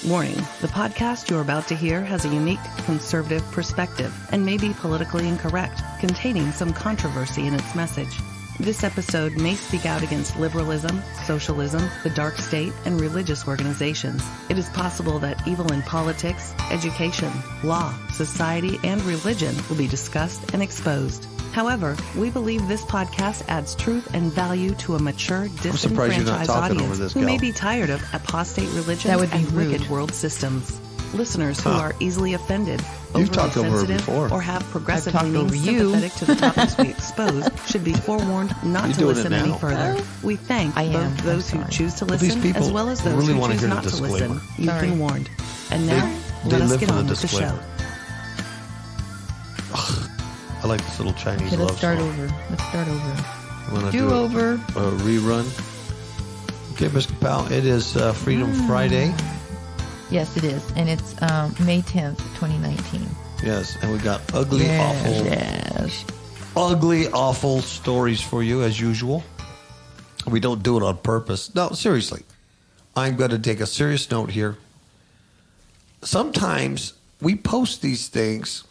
Warning, the podcast you're about to hear has a unique conservative perspective and may be politically incorrect, containing some controversy in its message. This episode may speak out against liberalism, socialism, the dark state, and religious organizations. It is possible that evil in politics, education, law, society, and religion will be discussed and exposed. However, we believe this podcast adds truth and value to a mature, disenfranchised audience who may be tired of apostate religions and wicked world systems. Listeners who are easily offended, overly sensitive, or have progressively means sympathetic to the topics we expose should be forewarned not to listen any further. We thank both those who choose to listen as well as those who choose not to listen. You've been warned. And now, let us get on with the show. I like this little Chinese love Let's start song. over. Do over. A rerun. Okay, Mr. KAPOW, it is Freedom Friday. Yes, it is. And it's May 10th, 2019. Yes, and we got ugly, awful stories for you as usual. We don't do it on purpose. No, seriously. I'm going to take a serious note here. Sometimes we post these things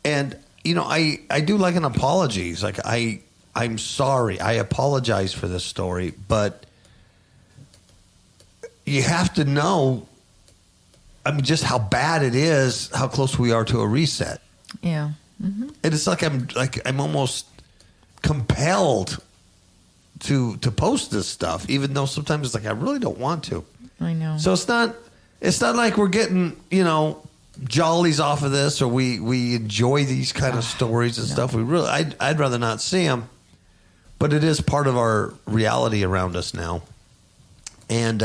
and, you know, I do like an apology. It's like, I'm sorry. I apologize for this story, but you have to know, I mean, just how bad it is, how close we are to a reset. Yeah. Mm-hmm. And it's like I'm almost compelled to post this stuff, even though sometimes it's like I really don't want to. I know. So it's not like we're getting, you know, jollies off of this, or we enjoy these kind of stories and stuff. We really, I'd rather not see them, but it is part of our reality around us now. And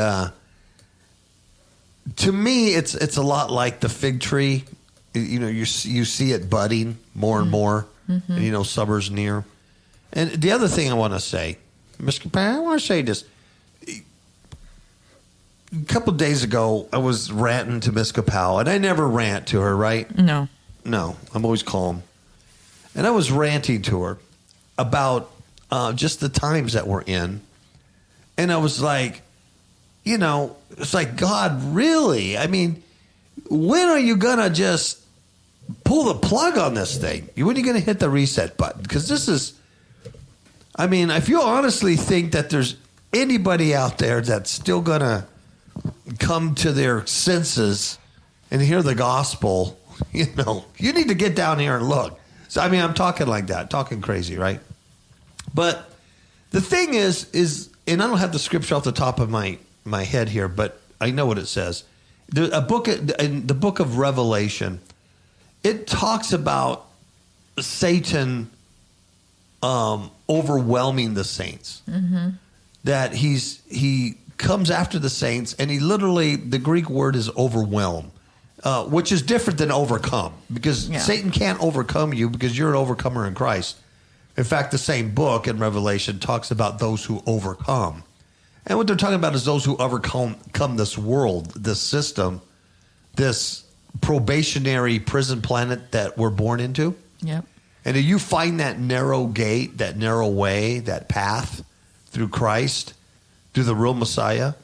to me, it's a lot like the fig tree. You know, you see it budding more and more, and, you know, summer's near. And the other thing I want to say, Mr. KAPOW, I want to say this. A couple of days ago, I was ranting to Miss KAPOW, and I never rant to her, right? No, I'm always calm. And I was ranting to her about just the times that we're in. And I was like, you know, it's like, God, really? I mean, when are you going to just pull the plug on this thing? When are you going to hit the reset button? Because this is, I mean, if you honestly think that there's anybody out there that's still going to come to their senses and hear the gospel, you know, you need to get down here and look. So, I mean, I'm talking like that, talking crazy, right? But the thing is, and I don't have the scripture off the top of my head here, but I know what it says. In the book of Revelation, it talks about Satan overwhelming the saints. Mm-hmm. That he comes after the saints, and he literally, the Greek word is overwhelm, which is different than overcome, because Satan can't overcome you because you're an overcomer in Christ. In fact, the same book in Revelation talks about those who overcome. And what they're talking about is those who overcome this world, this system, this probationary prison planet that we're born into. Yep. And if you find that narrow gate, that narrow way, that path through Christ, through the real Messiah,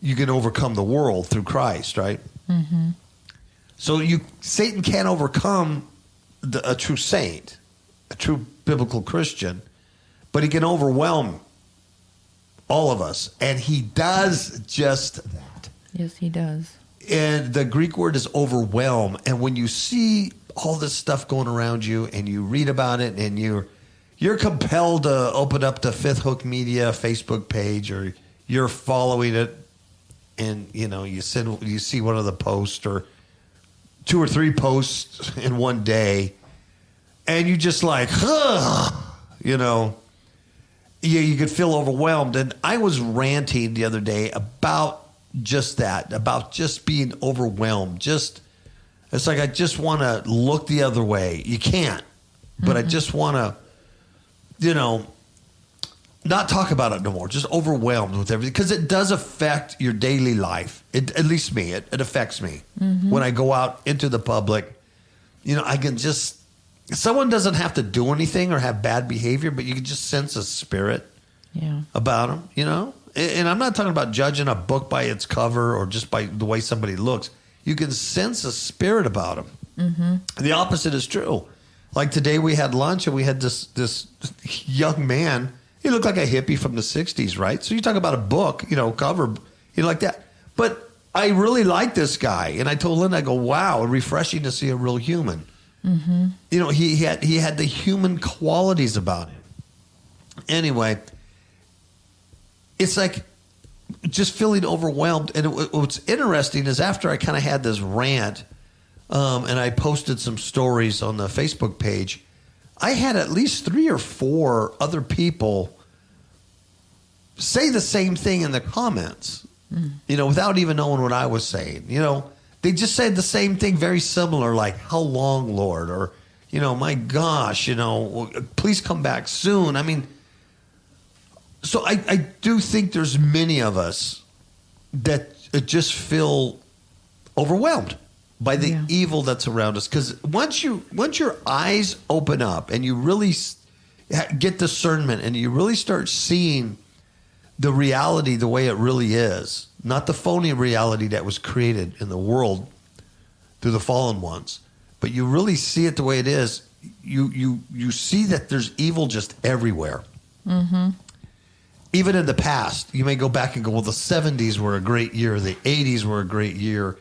you can overcome the world through Christ, right? Mm-hmm. So Satan can't overcome a true saint, a true biblical Christian, but he can overwhelm all of us, and he does just that. Yes, he does. And the Greek word is overwhelm. And when you see all this stuff going around you, and you read about it, and you're compelled to open up the Fifth Hook Media Facebook page, or you're following it, and you know you see one of the posts or 2 or 3 posts in one day, and you just like, you know. Yeah, you could feel overwhelmed. And I was ranting the other day about just that, about just being overwhelmed. It's like I just want to look the other way. You can't. But I just want to, you know, not talk about it no more. Just overwhelmed with everything. Because it does affect your daily life. At least me. It affects me. Mm-hmm. When I go out into the public, you know, I can just... Someone doesn't have to do anything or have bad behavior, but you can just sense a spirit about them, you know? And I'm not talking about judging a book by its cover or just by the way somebody looks. You can sense a spirit about them. Mm-hmm. The opposite is true. Like today we had lunch and we had this young man. He looked like a hippie from the 60s, right? So you talk about a book, cover, like that. But I really like this guy. And I told Linda, I go, wow, refreshing to see a real human. Mm-hmm. He had the human qualities about him. Anyway, it's like just feeling overwhelmed. And what's interesting is after I kind of had this rant, and I posted some stories on the Facebook page, I had at least 3 or 4 other people say the same thing in the comments, without even knowing what I was saying. They just said the same thing, very similar, like, how long, Lord? Or, my gosh, please come back soon. I mean, so I do think there's many of us that just feel overwhelmed by the evil that's around us. Because once your eyes open up and you really get discernment and you really start seeing the reality the way it really is, not the phony reality that was created in the world through the fallen ones, but you really see it the way it is, you see that there's evil just everywhere. Mm-hmm. Even in the past, you may go back and go, well, the 70s were a great year, the 80s were a great year.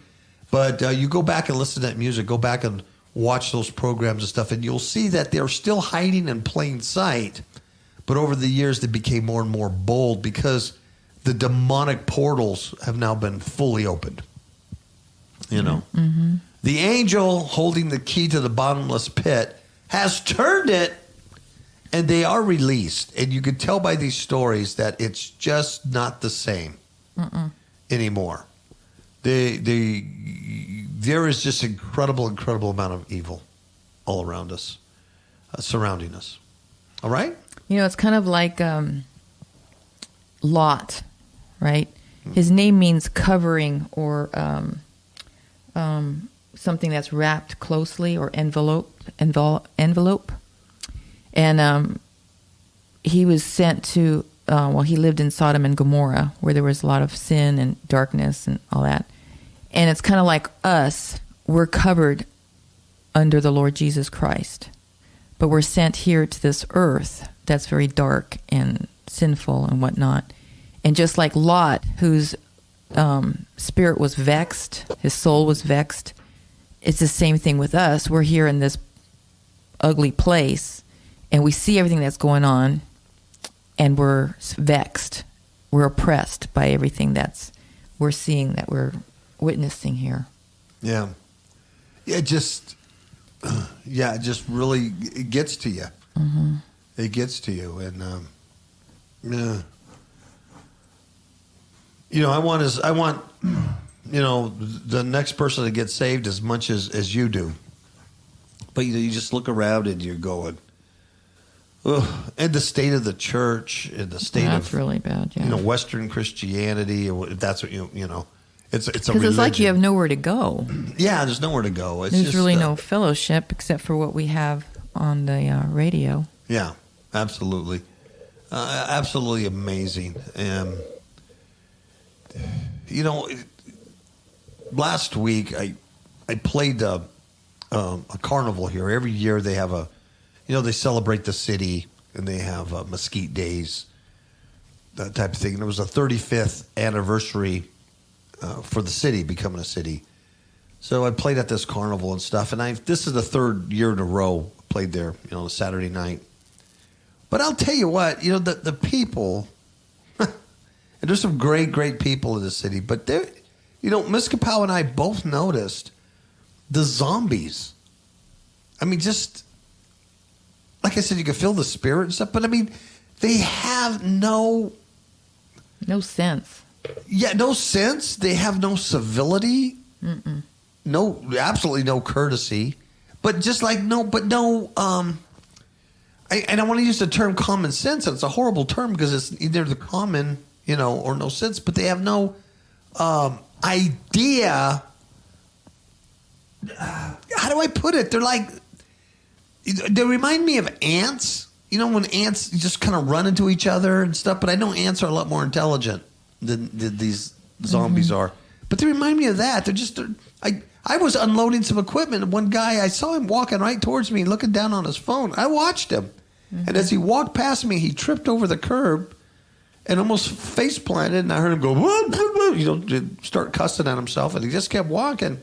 But you go back and listen to that music, go back and watch those programs and stuff, and you'll see that they're still hiding in plain sight. But over the years, they became more and more bold because the demonic portals have now been fully opened. Mm-hmm. The angel holding the key to the bottomless pit has turned it, and they are released. And you can tell by these stories that it's just not the same anymore. There is just incredible amount of evil all around us, surrounding us. All right? It's kind of like Lot, right? His name means covering or something that's wrapped closely or envelope. And he was sent to, he lived in Sodom and Gomorrah, where there was a lot of sin and darkness and all that. And it's kind of like us. We're covered under the Lord Jesus Christ. But we're sent here to this earth that's very dark and sinful and whatnot. And just like Lot, whose spirit was vexed, his soul was vexed, it's the same thing with us. We're here in this ugly place, and we see everything that's going on, and we're vexed. We're oppressed by everything we're seeing, that we're witnessing here. Yeah. It just really it gets to you. Mm-hmm. It gets to you. And, I want, the next person to get saved as much as you do. But you just look around and you're going, ugh. And the state of the church and the state that's really bad, yeah. Western Christianity, if that's what it's a religion. Because it's like you have nowhere to go. Yeah, there's nowhere to go. There's just really no fellowship except for what we have on the radio. Yeah, absolutely. Absolutely amazing. Last week I played a carnival here. Every year they have they celebrate the city and they have Mesquite Days, that type of thing. And it was the 35th anniversary for the city becoming a city. So I played at this carnival and stuff. And this is the 3rd year in a row I played there, Saturday night. But I'll tell you what, the people, and there's some great people in the city, but there, Miss KAPOW and I both noticed the zombies. I mean, just, like I said, you can feel the spirit and stuff, but I mean, they have no sense. Yeah, no sense. They have no civility. Mm-mm. Absolutely no courtesy. But just like I want to use the term common sense, and it's a horrible term because it's either the common, or no sense, but they have no idea. How do I put it? They remind me of ants. you know, when ants just kind of run into each other and stuff, but I know ants are a lot more intelligent than these zombies are. But they remind me of that. I was unloading some equipment, and one guy, I saw him walking right towards me, looking down on his phone. I watched him. And as he walked past me, he tripped over the curb and almost face planted, and I heard him go, start cussing at himself, and he just kept walking.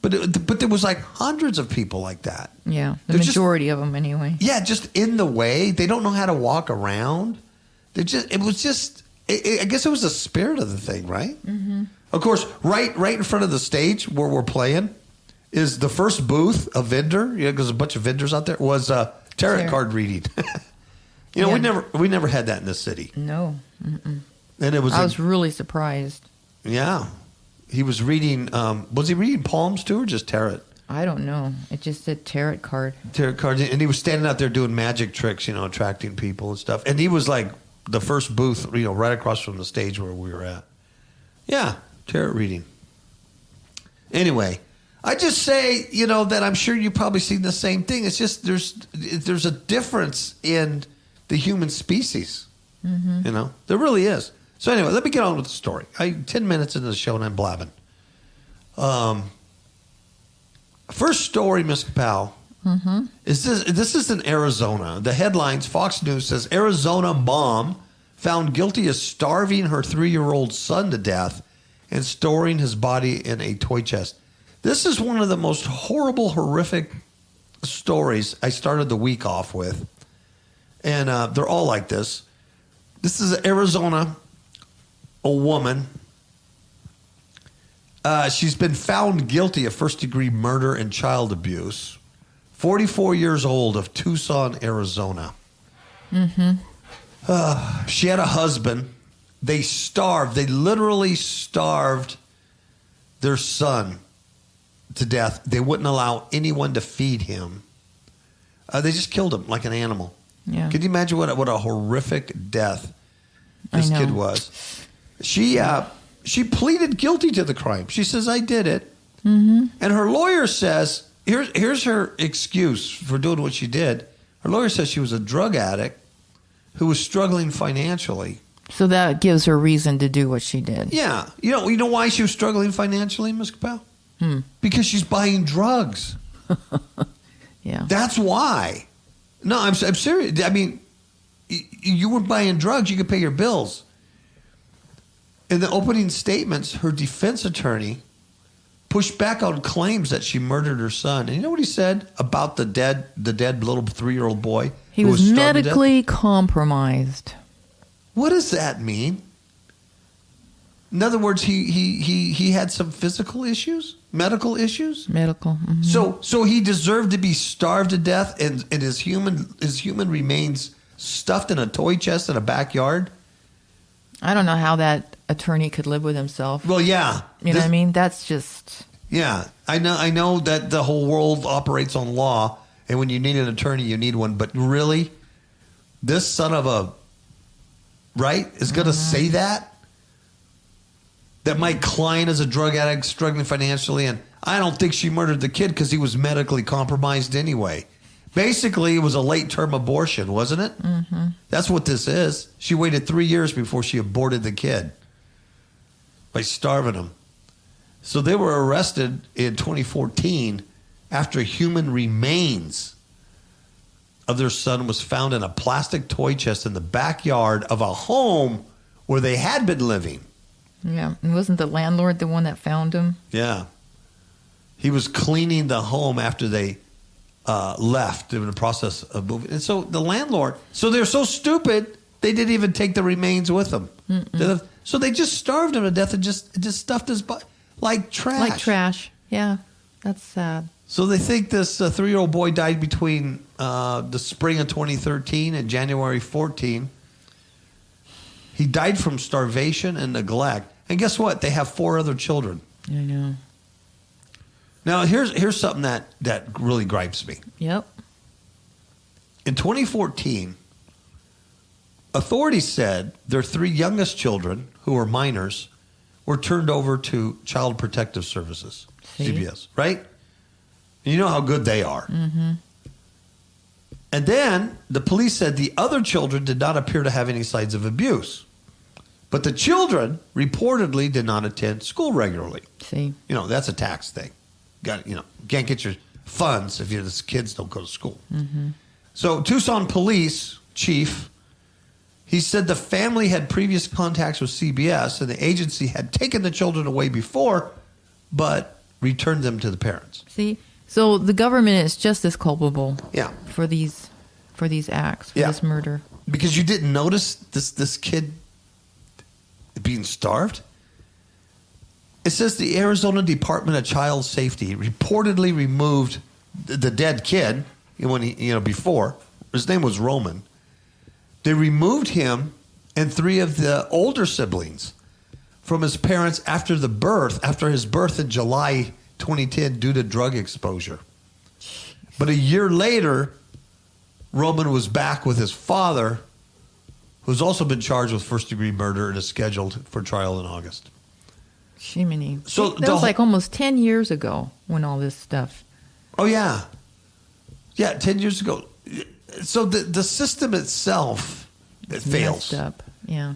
But there was like hundreds of people like that. Yeah, the majority of them anyway. Yeah, just in the way. They don't know how to walk around. I guess it was the spirit of the thing, right? Mm-hmm. Of course, right in front of the stage where we're playing is the first booth, a vendor, because there's a bunch of vendors out there, was tarot card reading. We never had that in this city. No. Mm-mm. And I was really surprised. Yeah. He was reading, was he reading palms too or just tarot? I don't know. It just said tarot card. Tarot cards. And he was standing out there doing magic tricks, attracting people and stuff. And he was like the first booth, right across from the stage where we were at. Yeah, tarot reading. Anyway, I just say, that I'm sure you've probably seen the same thing. It's just there's a difference in the human species. Mm-hmm. There really is. So anyway, let me get on with the story. 10 minutes into the show and I'm blabbing. First story, Miss KAPOW, is this is in Arizona. The headlines, Fox News says, Arizona mom found guilty of starving her 3-year-old son to death and storing his body in a toy chest. This is one of the most horrible, horrific stories I started the week off with. And they're all like this. This is Arizona. A woman, she's been found guilty of first-degree murder and child abuse. 44 years old, of Tucson, Arizona. She had a husband. They starved. They literally starved their son to death. They wouldn't allow anyone to feed him. They just killed him like an animal. Yeah. Can you imagine what a horrific death this kid was? She pleaded guilty to the crime. She says, I did it. Mm-hmm. And her lawyer says, here's her excuse for doing what she did. Her lawyer says she was a drug addict who was struggling financially. So that gives her reason to do what she did. Yeah. You know why she was struggling financially, Ms. KAPOW? Because she's buying drugs. Yeah. That's why. No, I'm serious. I mean, you were buying drugs, you could pay your bills. In the opening statements, her defense attorney pushed back on claims that she murdered her son. And you know what he said about the dead little 3-year-old boy? He was medically compromised. What does that mean? In other words, he had some physical issues, medical issues. Medical. Mm-hmm. So he deserved to be starved to death, and his human remains stuffed in a toy chest in a backyard. I don't know how that attorney could live with himself. Well, yeah. You know what I mean? That's just... Yeah. I know that the whole world operates on law, and when you need an attorney, you need one. But really, this son of a... Right? Is going to say that? That my client is a drug addict struggling financially, and I don't think she murdered the kid because he was medically compromised anyway. Basically, it was a late-term abortion, wasn't it? Mm-hmm. That's what this is. She waited 3 years before she aborted the kid by starving him. So they were arrested in 2014 after human remains of their son was found in a plastic toy chest in the backyard of a home where they had been living. Yeah, and wasn't the landlord the one that found him? Yeah. He was cleaning the home after they left in the process of moving. And so the landlord, so they're so stupid, they didn't even take the remains with them. So they just starved him to death and just stuffed his body like trash. Like trash. Yeah, that's sad. So they think this 3-year-old boy died between the spring of 2013 and January 14. He died from starvation and neglect. And guess what? They have 4 other children. I know. Now, here's something that really gripes me. Yep. In 2014, authorities said their 3 youngest children, who were minors, were turned over to Child Protective Services, CPS, right? And you know how good they are. Mm-hmm. And then the police said the other children did not appear to have any signs of abuse. But the children reportedly did not attend school regularly. See? That's a tax thing. Can't get your funds if the kids don't go to school. Mm-hmm. So Tucson police chief, he said the family had previous contacts with CBS and the agency had taken the children away before, but returned them to the parents. See? So the government is just as culpable for these acts, for this murder. Because you didn't notice this kid being starved? It says the Arizona Department of Child Safety reportedly removed the dead kid when before. His name was Roman. They removed him and 3 of the older siblings from his parents after his birth in July 2010 due to drug exposure. But a year later, Roman was back with his father, who's also been charged with first-degree murder and is scheduled for trial in August. Jiminy. So that was like almost 10 years ago when all this stuff. Oh, yeah. Yeah, 10 years ago. So the system itself, it fails. Messed up, yeah.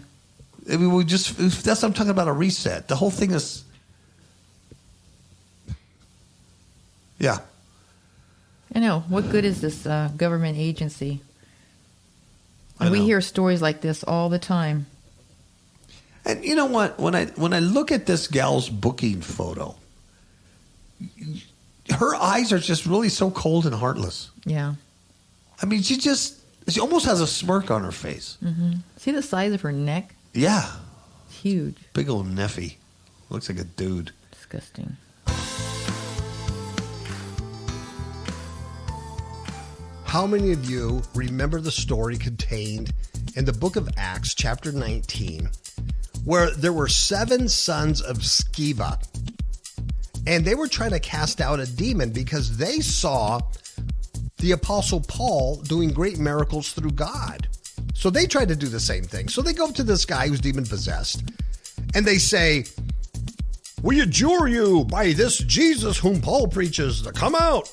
I mean, that's what I'm talking about, a reset. The whole thing is, yeah. I know. What good is this government agency? We hear stories like this all the time. And you know what? When I look at this gal's booking photo, her eyes are just really so cold and heartless. Yeah. I mean, she almost has a smirk on her face. Mm-hmm. See the size of her neck? Yeah. It's huge. Big old Neffy. Looks like a dude. Disgusting. How many of you remember the story contained in the book of Acts, chapter 19, where there were 7 sons of Sceva, and they were trying to cast out a demon because they saw the Apostle Paul doing great miracles through God. So they tried to do the same thing. So they go up to this guy who's demon-possessed, and they say, "We adjure you by this Jesus whom Paul preaches to come out."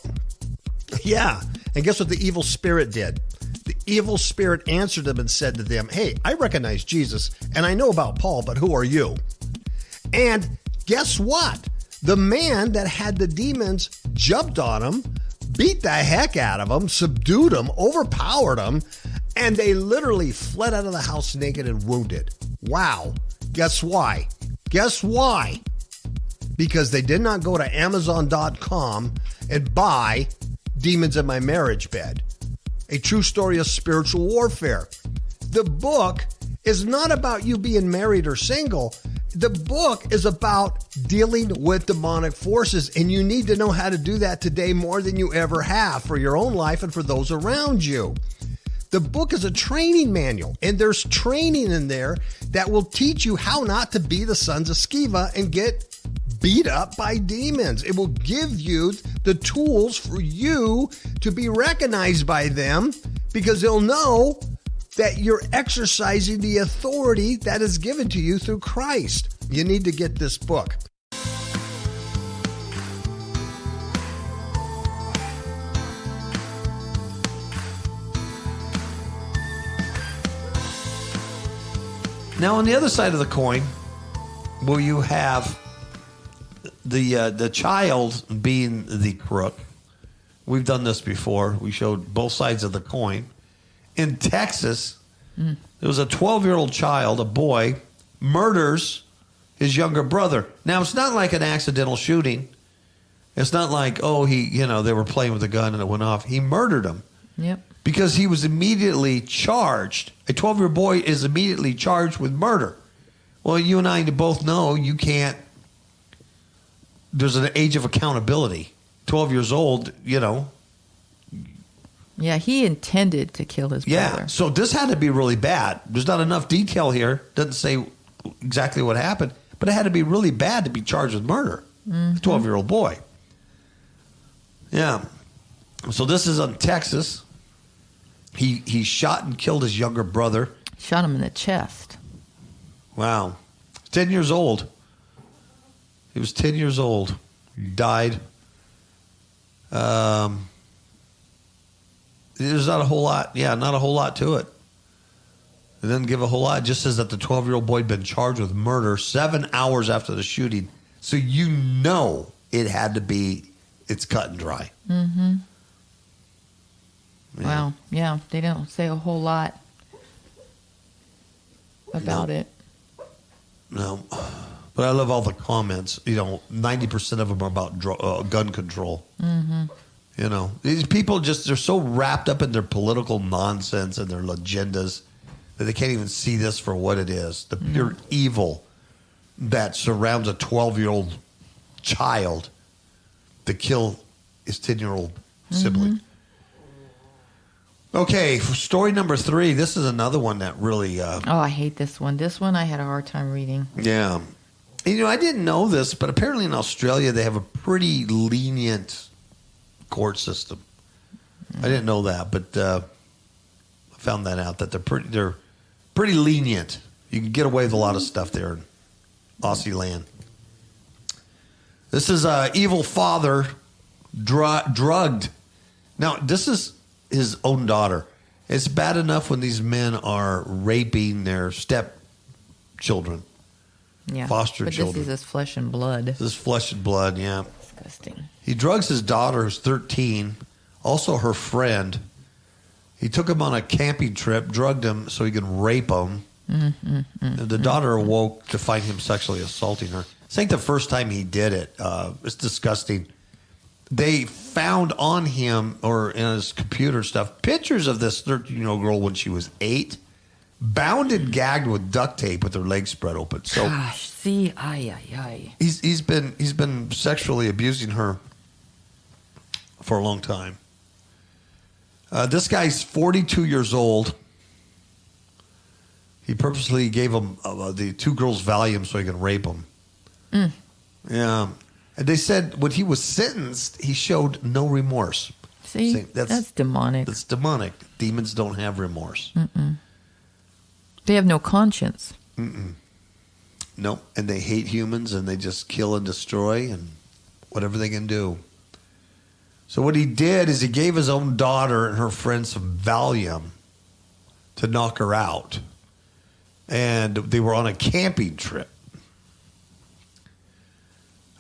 Yeah. And guess what the evil spirit did? The evil spirit answered them and said to them, "Hey, I recognize Jesus and I know about Paul, but who are you?" And guess what? The man that had the demons jumped on him, beat the heck out of him, subdued him, overpowered him, and they literally fled out of the house naked and wounded. Wow. Guess why? Guess why? Because they did not go to Amazon.com and buy Demons in My Marriage Bed, a true story of spiritual warfare. The book is not about you being married or single. The book is about dealing with demonic forces, and you need to know how to do that today more than you ever have for your own life and for those around you. The book is a training manual, and there's training in there that will teach you how not to be the sons of Sceva and get beat up by demons. It will give you the tools for you to be recognized by them, because they'll know that you're exercising the authority that is given to you through Christ. You need to get this book. Now, on the other side of the coin, where you have the child being the crook, we've done this before. We showed both sides of the coin. In Texas, there was a 12-year-old child, a boy, murders his younger brother. Now, it's not like an accidental shooting. It's not like, they were playing with a gun and it went off. He murdered him. Yep. Because he was immediately charged. A 12-year-old boy is immediately charged with murder. Well, you and I both know you can't. There's an age of accountability. 12 years old, Yeah, he intended to kill his brother. Yeah, so this had to be really bad. There's not enough detail here. Doesn't say exactly what happened, but it had to be really bad to be charged with murder. A 12-year-old boy. Yeah. So this is in Texas. He shot and killed his younger brother. Shot him in the chest. Wow. 10 years old. He was 10 years old. He died. There's not a whole lot. Yeah, not a whole lot to it. It doesn't give a whole lot. It just says that the 12-year-old boy had been charged with murder 7 hours after the shooting. So you know it had to be, it's cut and dry. Mm-hmm. Yeah. Wow. Yeah, they don't say a whole lot about it. No. But I love all the comments. 90% of them are about gun control. Mm-hmm. These people they're so wrapped up in their political nonsense and their agendas that they can't even see this for what it is. The pure evil that surrounds a 12-year-old child to kill his 10-year-old sibling. Okay, story number 3. This is another one that really... I hate this one. This one I had a hard time reading. Yeah. I didn't know this, but apparently in Australia they have a pretty lenient court system. I didn't know that, but I found that out, that they're pretty lenient. You can get away with a lot of stuff there in Aussie land. This is evil father drugged. Now, this is his own daughter. It's bad enough when these men are raping their stepchildren, foster children. But this is his flesh and blood. This is flesh and blood, yeah. Disgusting. He drugs his daughter, who's 13, also her friend. He took him on a camping trip, drugged him so he could rape him. And the daughter awoke to find him sexually assaulting her. This ain't the first time he did it. It's disgusting. They found on him, or in his computer stuff, pictures of this 13-year-old girl when she was 8, bound and gagged with duct tape with her legs spread open. So, gosh, see, ay. he's been sexually abusing her for a long time. This guy's 42 years old. He purposely gave them the 2 girls Valium so he can rape them. Yeah. And they said when he was sentenced, he showed no remorse. See, that's demonic. That's demonic. Demons don't have remorse. They have no conscience. Nope. And they hate humans and they just kill and destroy and whatever they can do. So what he did is he gave his own daughter and her friend some Valium to knock her out. And they were on a camping trip,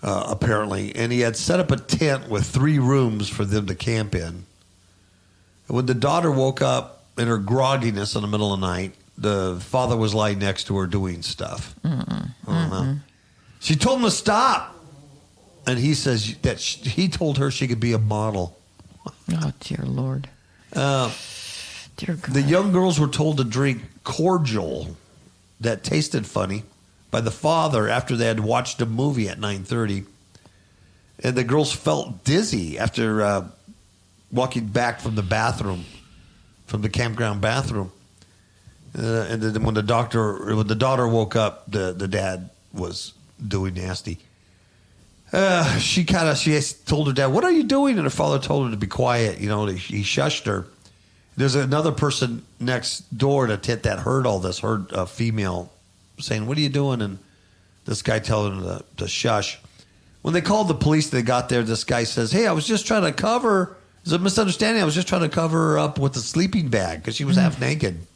apparently. And he had set up a tent with 3 rooms for them to camp in. And when the daughter woke up in her grogginess in the middle of the night, the father was lying next to her doing stuff. She told him to stop. And he says that he told her she could be a model. Oh, dear Lord. Dear God. The young girls were told to drink cordial that tasted funny by the father after they had watched a movie at 9:30. And the girls felt dizzy after walking back from the bathroom, from the campground bathroom. And then when the daughter woke up, the dad was doing nasty. She told her dad, "What are you doing?" And her father told her to be quiet. He shushed her. There's another person next door to tent that heard all this, heard a female saying, "What are you doing?" And this guy telling her to shush. When they called the police, they got there. This guy says, "Hey, I was just trying to cover. It's a misunderstanding. I was just trying to cover her up with a sleeping bag because she was half naked."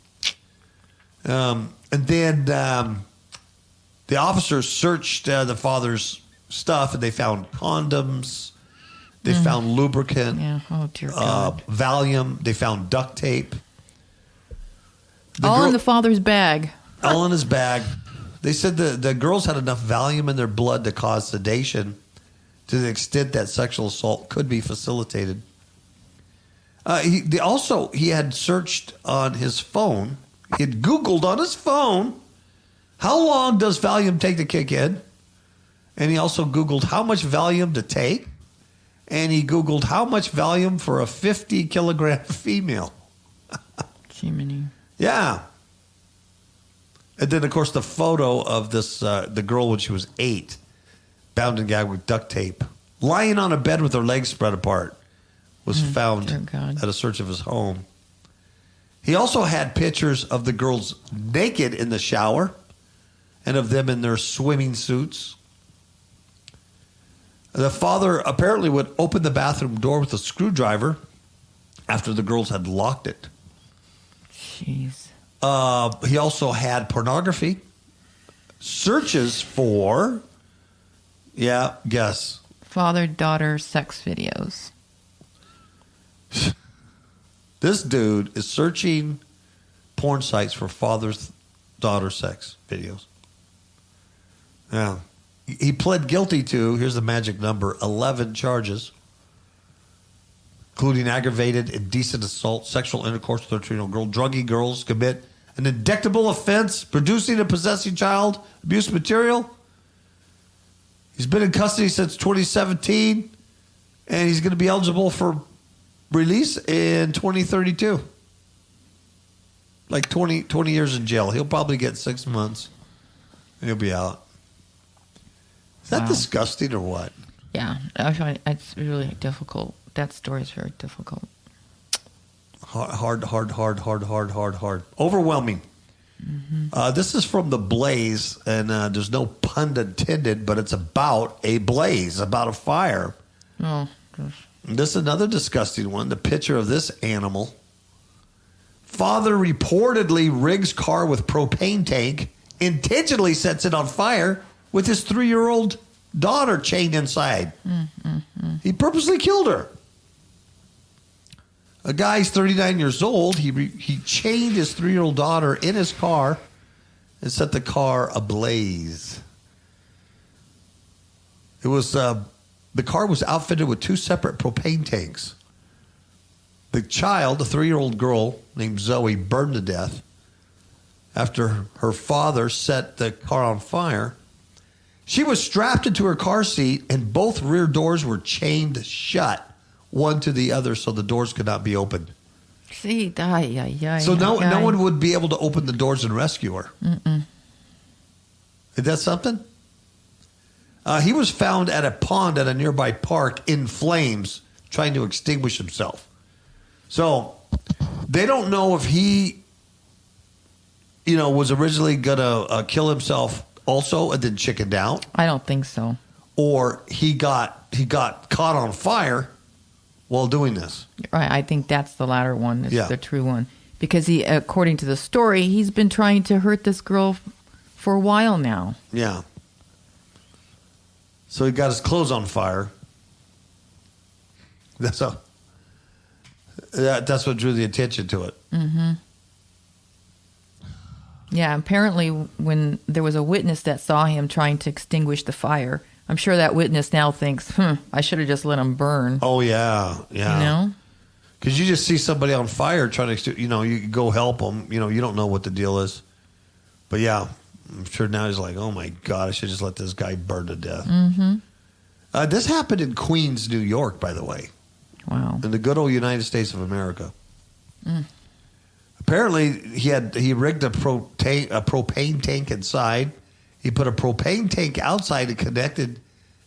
And then the officers searched the father's stuff, and they found condoms. They found lubricant. Yeah. Oh, dear God. Valium. They found duct tape. All in the father's bag. All in his bag. They said the girls had enough Valium in their blood to cause sedation to the extent that sexual assault could be facilitated. He had searched on his phone. He had Googled on his phone, how long does Valium take to kick in? And he also Googled how much Valium to take. And he Googled how much Valium for a 50-kilogram female. Jiminy. Yeah. And then, of course, the photo of this the girl when she was 8, bound and gagged with duct tape, lying on a bed with her legs spread apart, was found at a search of his home. He also had pictures of the girls naked in the shower and of them in their swimming suits. The father apparently would open the bathroom door with a screwdriver after the girls had locked it. Jeez. He also had pornography, searches for, guess. Father-daughter sex videos. This dude is searching porn sites for father-daughter sex videos. Yeah. He pled guilty to, here's the magic number, 11 charges, including aggravated indecent assault, sexual intercourse with a 13-year-old girl, drugging girls, commit an indictable offense, producing and possessing child abuse material. He's been in custody since 2017, and he's going to be eligible for release in 2032. Like 20 years in jail. He'll probably get 6 months, and he'll be out. Is that disgusting or what? Yeah, I find it's really difficult. That story is very difficult. Hard. Overwhelming. Mm-hmm. This is from The Blaze, and there's no pun intended, but it's about a blaze, about a fire. Oh, this is another disgusting one. The picture of this animal. Father reportedly rigs car with propane tank, intentionally sets it on fire with his 3-year-old daughter chained inside. He purposely killed her. A guy's 39 years old. He chained his 3-year-old daughter in his car and set the car ablaze. It was the car was outfitted with 2 separate propane tanks. The child, a 3-year-old girl named Zoe, burned to death after her father set the car on fire. She was strapped into her car seat, and both rear doors were chained shut, one to the other, so the doors could not be opened. See, so no one would be able to open the doors and rescue her. Is that something? He was found at a pond at a nearby park in flames, trying to extinguish himself. So they don't know if he, was originally gonna kill himself also and then chickened out. I don't think so. Or he got caught on fire while doing this. Right, I think that's the latter one. Is Yeah. the true one, because he, according to the story, he's been trying to hurt this girl for a while now. Yeah. So he got his clothes on fire. That's what drew the attention to it. Mm-hmm. Yeah, apparently when there was a witness that saw him trying to extinguish the fire, I'm sure that witness now thinks, I should have just let him burn. Oh, yeah. Because you just see somebody on fire trying to, you go help them. You don't know what the deal is. But yeah, I'm sure now he's like, oh my God, I should just let this guy burn to death. Mm-hmm. This happened in Queens, New York, by the way. Wow. In the good old United States of America. Apparently, he rigged a propane tank inside. He put a propane tank outside and connected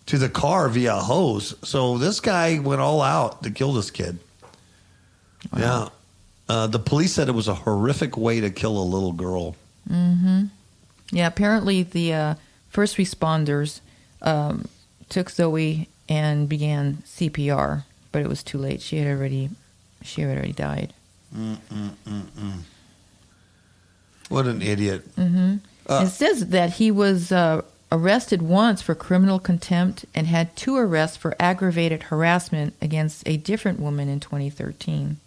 to the car via a hose. So this guy went all out to kill this kid. Wow. Yeah. The police said it was a horrific way to kill a little girl. Mm-hmm. Yeah, apparently the first responders took Zoe and began CPR, but it was too late. She had already died. What an idiot. Mm-hmm. It says that he was arrested once for criminal contempt and had 2 arrests for aggravated harassment against a different woman in 2013.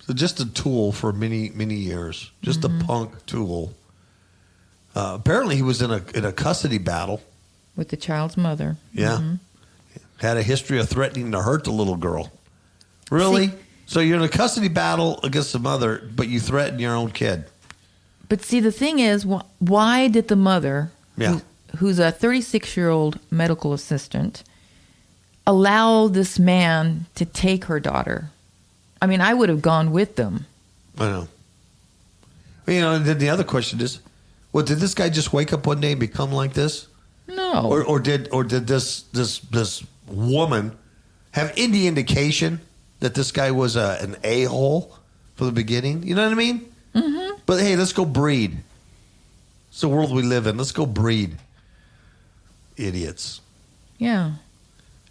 So just a tool for many, many years. Just a punk tool. Apparently he was in a custody battle. With the child's mother. Yeah. Mm-hmm. Had a history of threatening to hurt the little girl. Really? So you're in a custody battle against the mother, but you threaten your own kid. But see, the thing is, why did the mother, who's a 36-year-old medical assistant, allow this man to take her daughter? I mean, I would have gone with them. I know. And then the other question is, did this guy just wake up one day and become like this? No. Or did this woman have any indication that this guy was an a-hole from the beginning? You know what I mean? Mm-hmm. But hey, let's go breed. It's the world we live in. Let's go breed. Idiots. Yeah.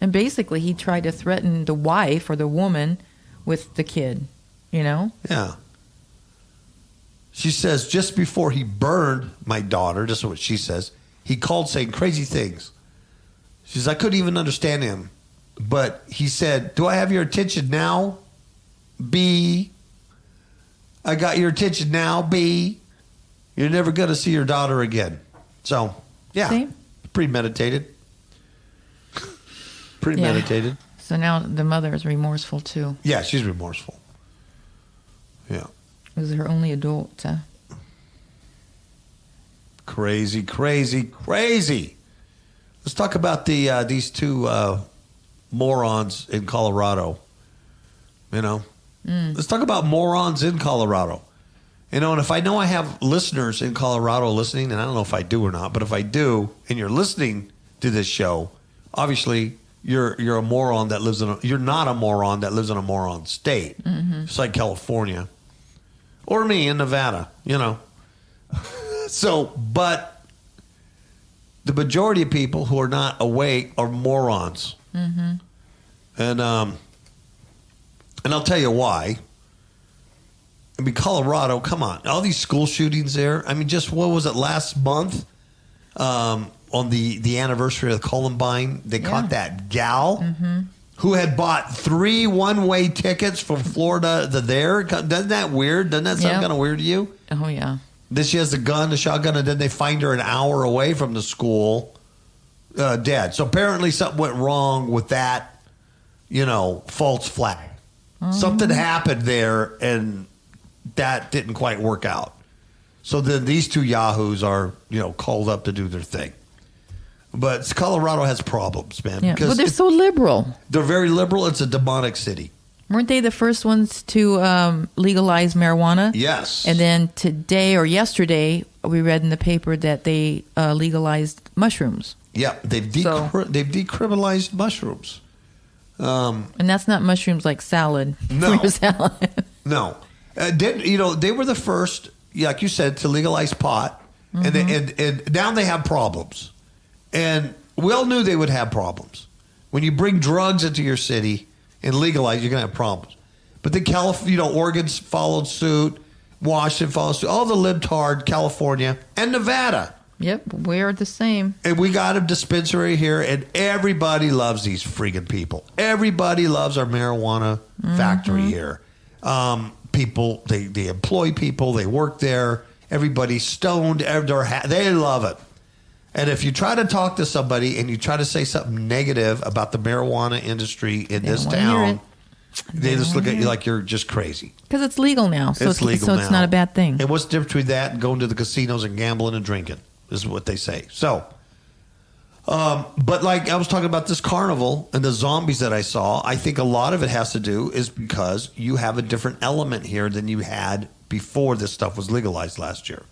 And basically he tried to threaten the wife or the woman with the kid, you know? Yeah. She says, just before he burned my daughter, this is what she says, he called saying crazy things. She says, I couldn't even understand him. But he said, do I have your attention now, B? I got your attention now, B. You're never going to see your daughter again. So, yeah, See? premeditated. Premeditated. Yeah. So now the mother is remorseful too. Yeah, she's remorseful. Yeah. It was her only adult. Crazy, crazy, crazy. Let's talk about these two morons in Colorado. You know, let's talk about morons in Colorado. You know, and if I know I have listeners in Colorado listening, and I don't know if I do or not, but if I do, and you're listening to this show, obviously you're a moron that lives you're not a moron that lives in a moron state. It's like California or me in Nevada. You know. So, but the majority of people who are not awake are morons. And I'll tell you why. I mean, Colorado, come on. All these school shootings there. I mean, just what was it last month? On the anniversary of Columbine, they caught that gal who had bought 3 one-way tickets from Florida to there. Doesn't that weird? Doesn't that sound kind of weird to you? Oh, yeah. Then she has the shotgun, and then they find her an hour away from the school, dead. So apparently something went wrong with that, false flag. Something happened there, and that didn't quite work out. So then these two yahoos are, called up to do their thing. But Colorado has problems, man. Yeah. But they're so liberal. They're very liberal. It's a demonic city. Weren't they the first ones to legalize marijuana? Yes. And then today or yesterday, we read in the paper that they legalized mushrooms. Yeah, they've decriminalized mushrooms. And that's not mushrooms like salad. No. For your salad. No. They were the first, like you said, to legalize pot. And now they have problems. And we all knew they would have problems. When you bring drugs into your city and legalize, you're going to have problems. But then Oregon followed suit, Washington followed suit, all the libtard, California, and Nevada. Yep, we're the same. And we got a dispensary here, and everybody loves these freaking people. Everybody loves our marijuana factory here. People, they employ people, they work there. Everybody's stoned, they love it. And if you try to talk to somebody and you try to say something negative about the marijuana industry in this town, they just look at you like you're just crazy. Because it's legal now. So it's legal now. It's not a bad thing. And what's the difference between that and going to the casinos and gambling and drinking is what they say. So, but like I was talking about this carnival and the zombies that I saw, I think a lot of it has to do is because you have a different element here than you had before this stuff was legalized last year.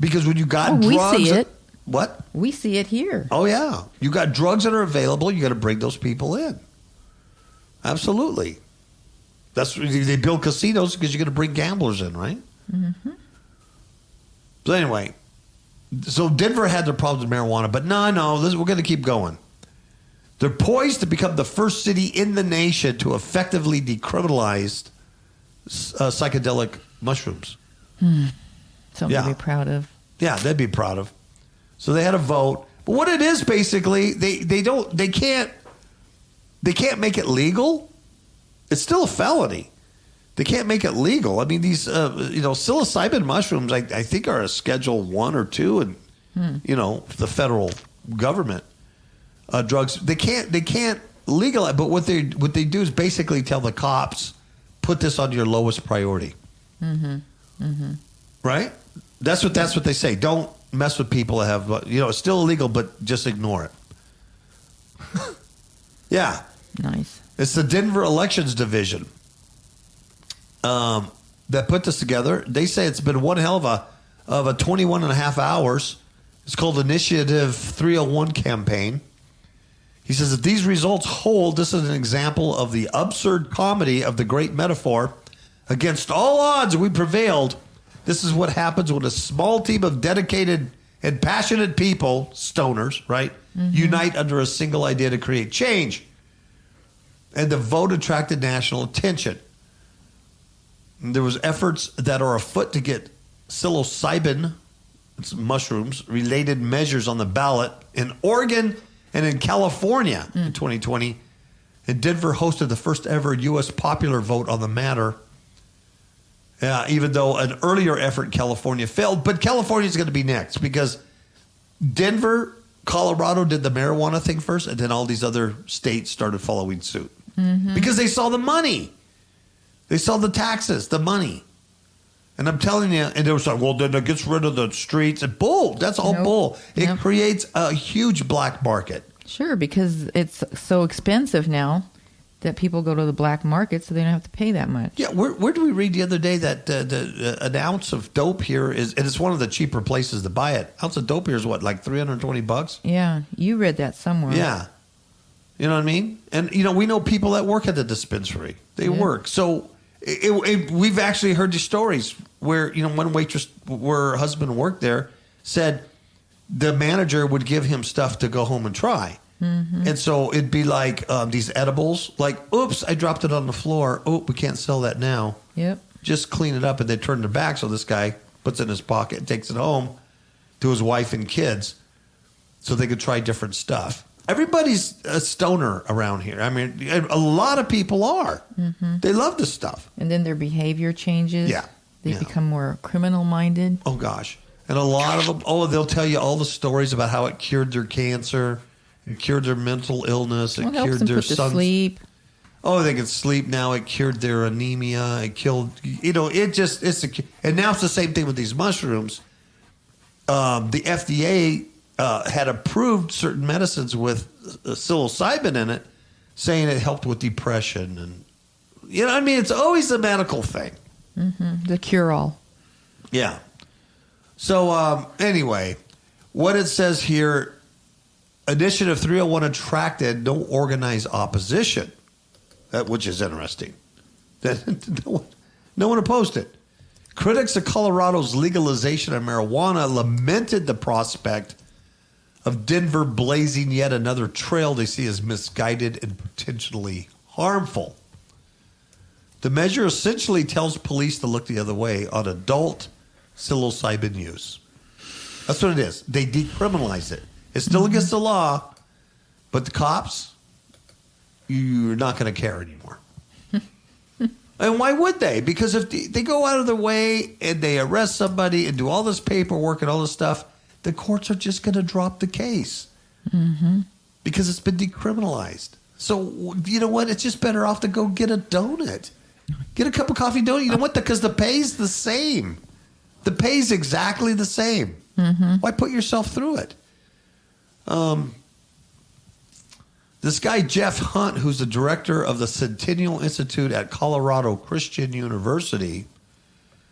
Because when you got drugs... we see it. What? We see it here. Oh, yeah. You got drugs that are available. You got to bring those people in. Absolutely. That's they build casinos because you're going to bring gamblers in, right? So anyway, Denver had their problems with marijuana, but no, we're going to keep going. They're poised to become the first city in the nation to effectively decriminalize psychedelic mushrooms. Something to be proud of. Yeah, they'd be proud of. So they had a vote. But what it is basically, they can't make it legal. It's still a felony. They can't make it legal. I mean, these psilocybin mushrooms, I think are a Schedule 1 or 2 and the federal government drugs. They can't legalize. But what they do is basically tell the cops, put this on your lowest priority. Right? That's what they say. Don't mess with people that have, it's still illegal, but just ignore it. Yeah. Nice. It's the Denver Elections Division that put this together. They say it's been one hell of a 21 and a half hours. It's called Initiative 301 campaign. He says, if these results hold, this is an example of the absurd comedy of the great metaphor. Against all odds, we prevailed. This is what happens when a small team of dedicated and passionate people, stoners, right, unite under a single idea to create change. And the vote attracted national attention. There was efforts that are afoot to get psilocybin, it's mushrooms, related measures on the ballot in Oregon and in California in 2020. And Denver hosted the first ever U.S. popular vote on the matter. Even though an earlier effort in California failed. But California is going to be next because Denver, Colorado did the marijuana thing first, and then all these other states started following suit. Because they saw the money. They saw the taxes, the money. And I'm telling you, and they were like, well, then it gets rid of the streets. And bull, that's all bull. It creates a huge black market. Sure, because it's so expensive now that people go to the black market so they don't have to pay that much. Yeah, where did we read the other day that an ounce of dope here is, and it's one of the cheaper places to buy it. Ounce of dope here is what, like $320? Yeah, you read that somewhere. Yeah. You know what I mean? And, we know people that work at the dispensary. They work. So we've actually heard these stories where, one waitress where her husband worked there said the manager would give him stuff to go home and try. And so it'd be like these edibles, like, oops, I dropped it on the floor. Oh, we can't sell that now. Yep. Just clean it up. And they turn their back. So this guy puts it in his pocket and takes it home to his wife and kids so they could try different stuff. Everybody's a stoner around here. I mean, a lot of people are. They love this stuff. And then their behavior changes. Yeah. They become more criminal-minded. Oh, gosh. And a lot of them, they'll tell you all the stories about how it cured their cancer. It cured their mental illness. It cured their sons. Sleep. Oh, they can sleep now. It cured their anemia. It killed, and now it's the same thing with these mushrooms. The FDA had approved certain medicines with psilocybin in it, saying it helped with depression. And, it's always a medical thing. The cure-all. Yeah. So, anyway, what it says here, Initiative 301 attracted no organized opposition, which is interesting. No one opposed it. Critics of Colorado's legalization of marijuana lamented the prospect of Denver blazing yet another trail they see as misguided and potentially harmful. The measure essentially tells police to look the other way on adult psilocybin use. That's what it is. They decriminalize it. It's still against the law, but the cops, you're not going to care anymore. And why would they? Because if they go out of their way and they arrest somebody and do all this paperwork and all this stuff, the courts are just going to drop the case because it's been decriminalized. So, you know what? It's just better off to go get a donut. Get a cup of coffee donut. You know what? Because the pay's the same. The pay's exactly the same. Why put yourself through it? This guy, Jeff Hunt, who's the director of the Centennial Institute at Colorado Christian University,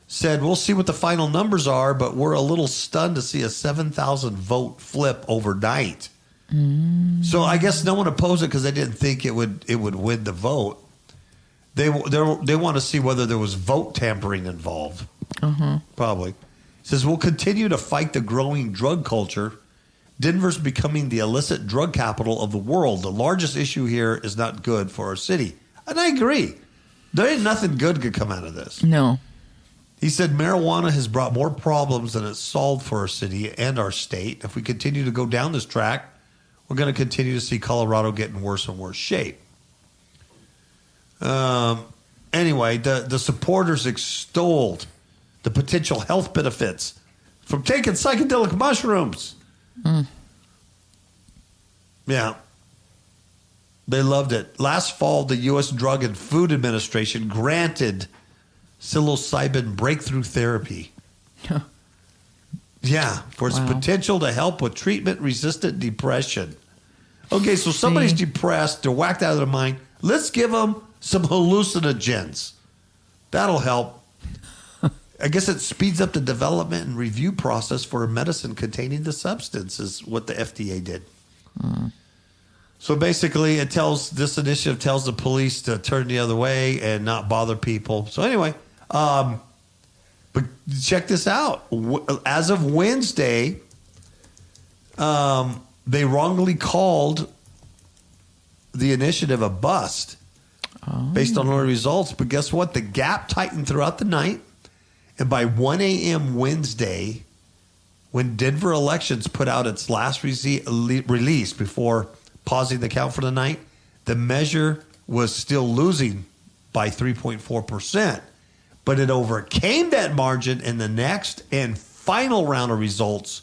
said, we'll see what the final numbers are, but we're a little stunned to see a 7,000 vote flip overnight. So I guess no one opposed it because they didn't think it would win the vote. They want to see whether there was vote tampering involved. Probably. Says, we'll continue to fight the growing drug culture. Denver's becoming the illicit drug capital of the world. The largest issue here is not good for our city. And I agree. There ain't nothing good could come out of this. No. He said marijuana has brought more problems than it's solved for our city and our state. If we continue to go down this track, we're going to continue to see Colorado get in worse and worse shape. Anyway, the supporters extolled the potential health benefits from taking psychedelic mushrooms. Yeah. They loved it. Last fall, the U.S. Drug and Food Administration granted psilocybin breakthrough therapy. Yeah, for its potential to help with treatment-resistant depression. Okay, so somebody's depressed, they're whacked out of their mind. Let's give them some hallucinogens. That'll help. I guess it speeds up the development and review process for a medicine containing the substance, is what the FDA did. So basically, this initiative tells the police to turn the other way and not bother people. So anyway, but check this out. As of Wednesday, they wrongly called the initiative a bust based on our results. But guess what? The gap tightened throughout the night. And by 1 a.m. Wednesday, when Denver Elections put out its last release before pausing the count for the night, the measure was still losing by 3.4%. But it overcame that margin in the next and final round of results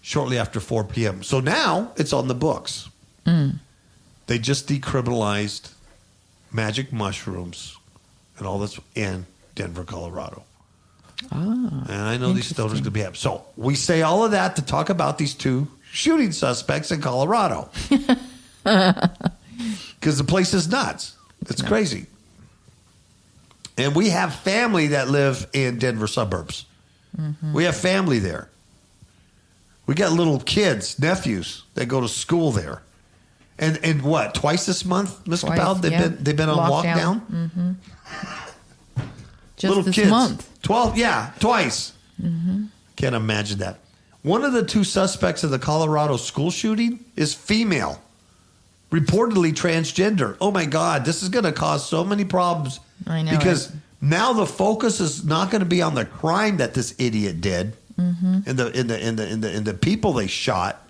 shortly after 4 p.m. So now it's on the books. They just decriminalized magic mushrooms and all this in Denver, Colorado. And I know these stoners going to be happy. So we say all of that to talk about these 2 shooting suspects in Colorado. Because the place is nuts. It's crazy. And we have family that live in Denver suburbs. We have family there. We got little kids, nephews that go to school there. And what, twice this month, Ms. KAPOW, they've been on lockdown? Just little this kids. month. 12, twice. Can't imagine that. One of the 2 suspects of the Colorado school shooting is female, reportedly transgender. Oh my God, this is going to cause so many problems. I know. Because now the focus is not going to be on the crime that this idiot did and the people they shot,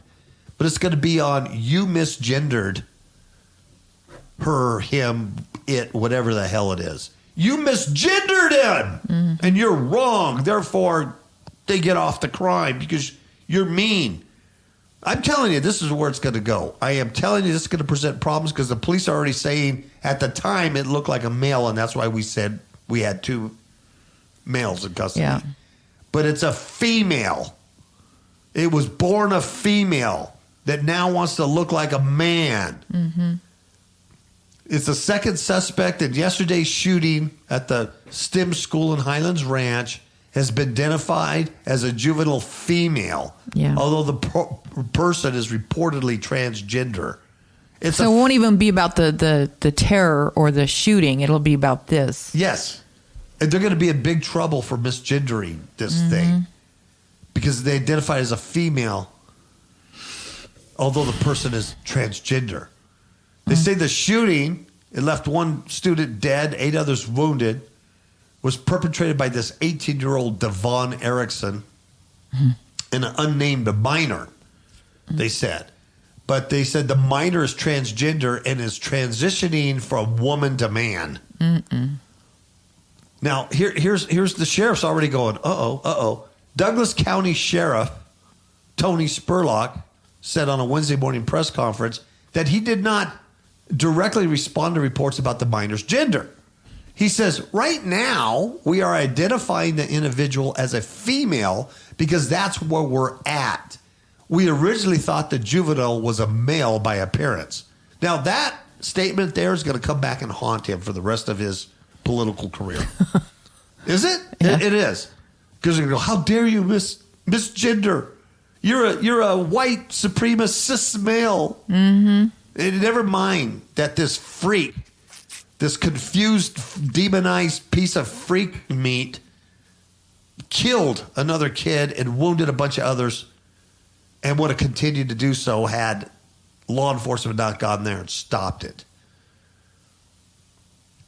but it's going to be on you misgendered her, him, it, whatever the hell it is. You misgendered him, and you're wrong. Therefore, they get off the crime because you're mean. I'm telling you, this is where it's going to go. I am telling you, this is going to present problems because the police are already saying at the time it looked like a male, and that's why we said we had 2 males in custody. Yeah. But it's a female. It was born a female that now wants to look like a man. It's the second suspect in yesterday's shooting at the STEM school in Highlands Ranch has been identified as a juvenile female, although the person is reportedly transgender. So it won't even be about the terror or the shooting. It'll be about this. Yes. And they're going to be in big trouble for misgendering this thing because they identified as a female, although the person is transgender. They say the shooting, it left 1 student dead, 8 others wounded, was perpetrated by this 18-year-old Devon Erickson and an unnamed minor, they said. But they said the minor is transgender and is transitioning from woman to man. Now, here's the sheriff's already going, uh-oh. Douglas County Sheriff Tony Spurlock said on a Wednesday morning press conference that he did not directly respond to reports about the minor's gender. He says, right now, we are identifying the individual as a female because that's where we're at. We originally thought the juvenile was a male by appearance. Now, that statement there is going to come back and haunt him for the rest of his political career. Is it? Yeah. It is. Because they're going to go, how dare you misgender? You're a white supremacist cis male. And never mind that this freak, this confused, demonized piece of freak meat killed another kid and wounded a bunch of others and would have continued to do so had law enforcement not gone there and stopped it.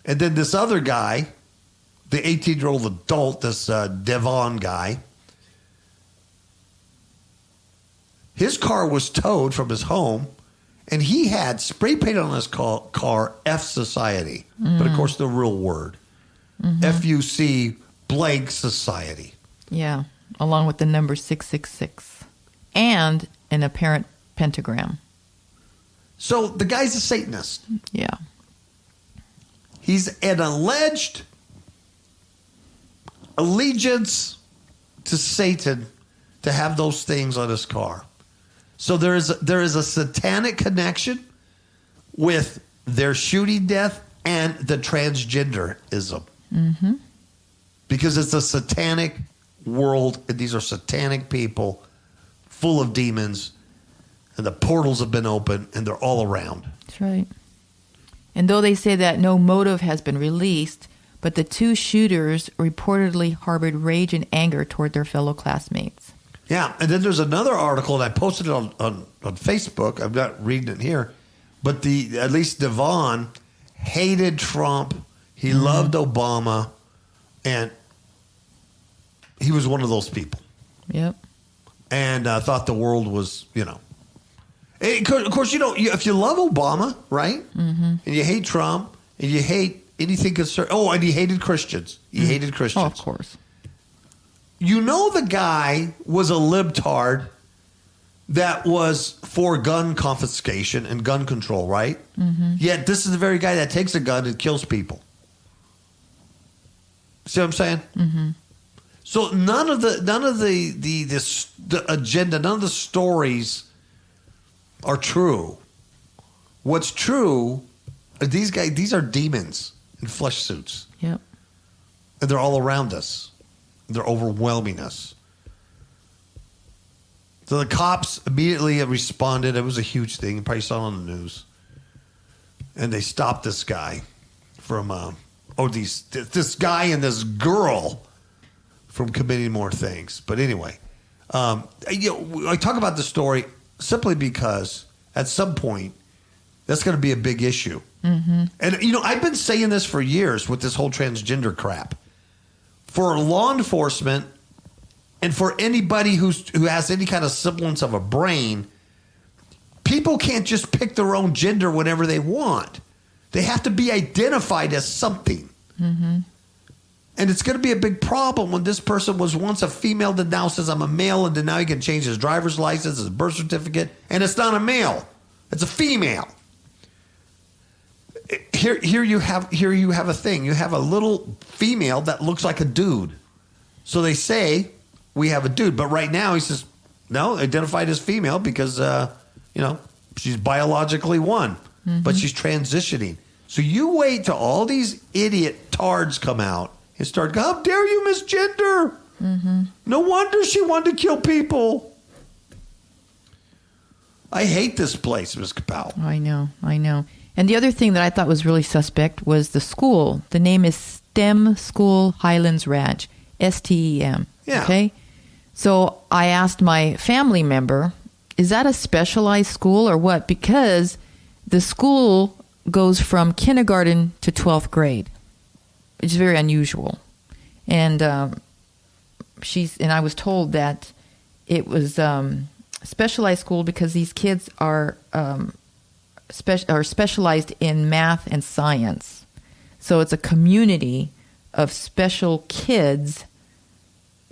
And then this other guy, the 18-year-old adult, this Devon guy, his car was towed from his home, and he had spray painted on his car F Society, but of course the real word, F-U-C blank Society. Yeah, along with the number 666 and an apparent pentagram. So the guy's a Satanist. Yeah. He's an alleged allegiance to Satan to have those things on his car. So there is a satanic connection with their shooting death and the transgenderism. Because it's a satanic world, and these are satanic people full of demons, and the portals have been opened, and they're all around. That's right. And though they say that no motive has been released, but the 2 shooters reportedly harbored rage and anger toward their fellow classmates. Yeah, and then there's another article, and I posted it on Facebook. I'm not reading it here, but at least Devon hated Trump. He loved Obama. And he was one of those people. Yep. And thought the world was, Of course, if you love Obama, right? Mm-hmm. And you hate Trump, and you hate anything concerned. Oh, and he hated Christians. He hated Christians. Oh, of course. The guy was a libtard that was for gun confiscation and gun control, right? Mm-hmm. Yet this is the very guy that takes a gun and kills people. See what I'm saying? Mm-hmm. So none of the agenda, none of the stories are true. What's true are these guys. These are demons in flesh suits. Yep. And they're all around us. They're overwhelming us. So the cops immediately responded. It was a huge thing. You probably saw it on the news. And they stopped this guy from, this guy and this girl from committing more things. But anyway, I talk about the story simply because at some point that's going to be a big issue. Mm-hmm. And, I've been saying this for years with this whole transgender crap. For law enforcement and for anybody who has any kind of semblance of a brain, people can't just pick their own gender whenever they want. They have to be identified as something. Mm-hmm. And it's going to be a big problem when this person was once a female that now says I'm a male, and then now he can change his driver's license, his birth certificate, and it's not a male. It's a female. Here you have a thing. You have a little female that looks like a dude. So they say we have a dude, but right now he says no, identified as female because she's biologically one, but she's transitioning. So you wait till all these idiot tards come out and start, how dare you misgender? Mm-hmm. No wonder she wanted to kill people. I hate this place, Ms. KAPOW. I know. And the other thing that I thought was really suspect was the school. The name is STEM School Highlands Ranch, STEM. Yeah. Okay. So I asked my family member, is that a specialized school or what? Because the school goes from kindergarten to 12th grade. It's very unusual. And I was told that it was specialized school because these kids are specialized in math and science. So it's a community of special kids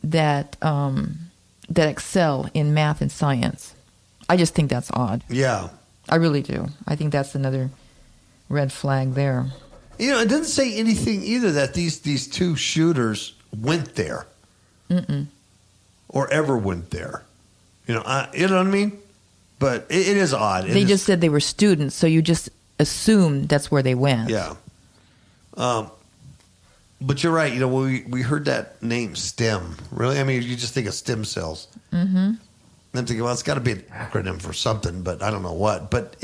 that excel in math and science. I just think that's odd. Yeah. I really do. I think that's another red flag there. It doesn't say anything either that these two shooters went there. Mm-mm. Or ever went there. You know what I mean? But it is odd. They just said they were students, so you just assume that's where they went. Yeah. But you're right. We heard that name STEM. Really? I mean, you just think of stem cells. Mm-hmm. And I'm thinking, well, it's got to be an acronym for something, but I don't know what. But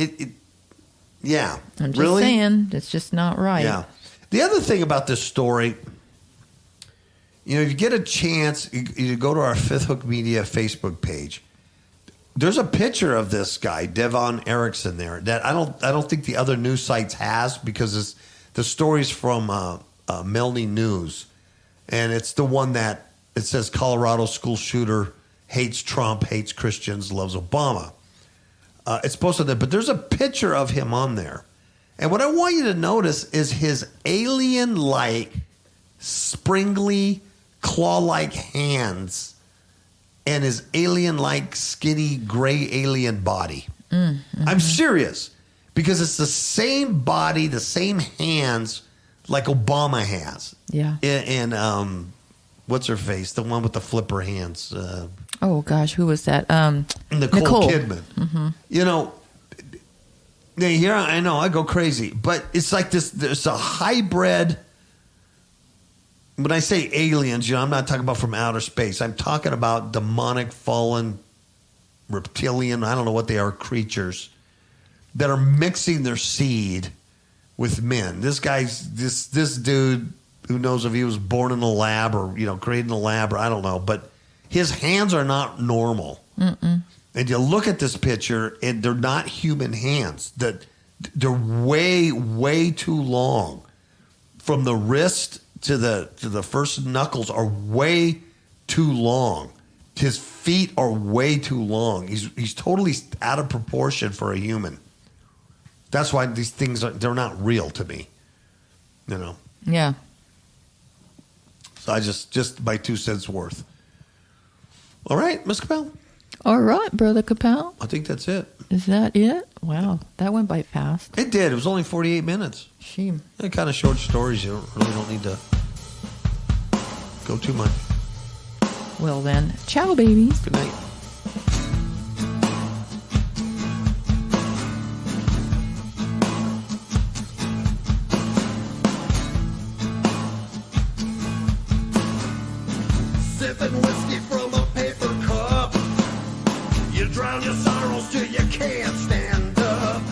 yeah. I'm just saying, it's just not right. Yeah. The other thing about this story, if you get a chance, you go to our Fifth Hook Media Facebook page. There's a picture of this guy, Devon Erickson, there that I don't think the other news sites has because the story's from Melanie News, and it's the one that it says Colorado school shooter hates Trump, hates Christians, loves Obama. It's posted there, but there's a picture of him on there, and what I want you to notice is his alien-like, springly, claw-like hands. And his alien-like, skinny, gray alien body. Mm-hmm. I'm serious. Because it's the same body, the same hands like Obama has. Yeah. And what's her face? The one with the flipper hands. Oh, gosh. Who was that? Nicole Kidman. Mm-hmm. Here I know, I go crazy. But it's like this. There's a hybrid. When I say aliens, I'm not talking about from outer space. I'm talking about demonic, fallen, reptilian, I don't know what they are, creatures that are mixing their seed with men. This guy's, this dude, who knows if he was born in a lab or, created in a lab or I don't know, but his hands are not normal. Mm-mm. And you look at this picture and they're not human hands. They're way, way too long. From the wrist to the first knuckles are way too long. His feet are way too long. He's totally out of proportion for a human. That's why these things they're not real to me. You know. Yeah. So I just my 2 cents worth. All right, Miss KAPOW. All right, Brother KAPOW. I think that's it. Is that it? Wow, that went by fast. It did. It was only 48 minutes. Shame. They're kind of short stories. You really don't need to go too much. Well then, ciao, babies. Good night. Sipping whiskey from a paper cup. You drown your sorrows till you can't stand up.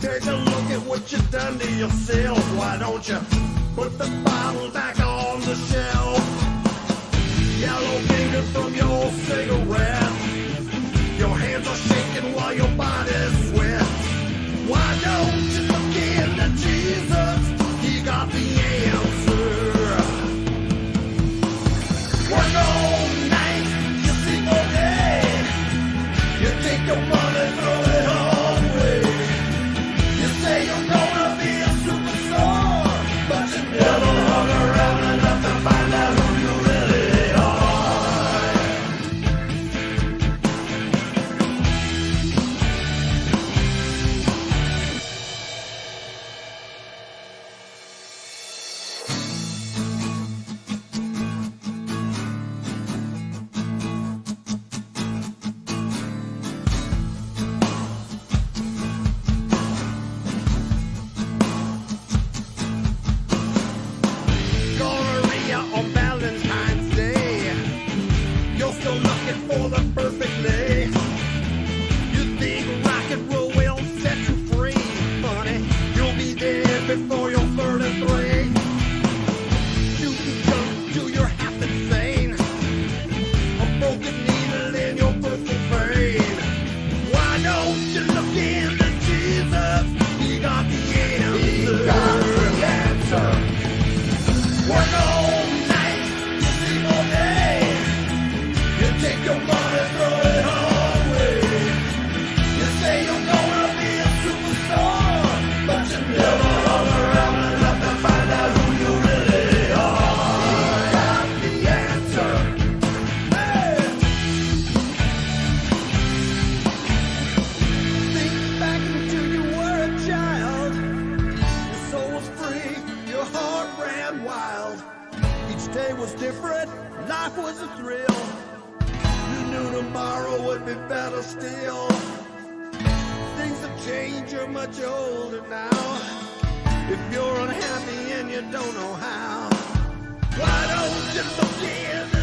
Take a look at what you've done to yourself. Why don't you put the bottle back on the shelf? Yellow finger from your cigarette. Your hands are shaking while your body's sweat. Why don't you look into Jesus? He got the answer. Work all night, you sleep all day. You take your money, throw it all away. You say you're gonna be a superstar, but you never hung around enough to find out who you really are. Gonorrhea on Valentine's Day. You're still looking for the perfect day. You think rock and roll will set you free, honey? You'll be dead before you're 33. Shooting junk till you're half insane. A broken needle in your purple vein. Why don't you look into Jesus? He got the answer. He got the answer. Work all night, you sleep all day. You take your money, throw it all away. You say you're gonna be a superstar, but you never hung around enough to find out who you really are. You got the answer. Hey! Think back until you were a child. Your soul was free, your heart ran wild. Each day was different, life was a thrill. You knew tomorrow would be better still. Things have changed, you're much older now. If you're unhappy and you don't know how, why don't you look in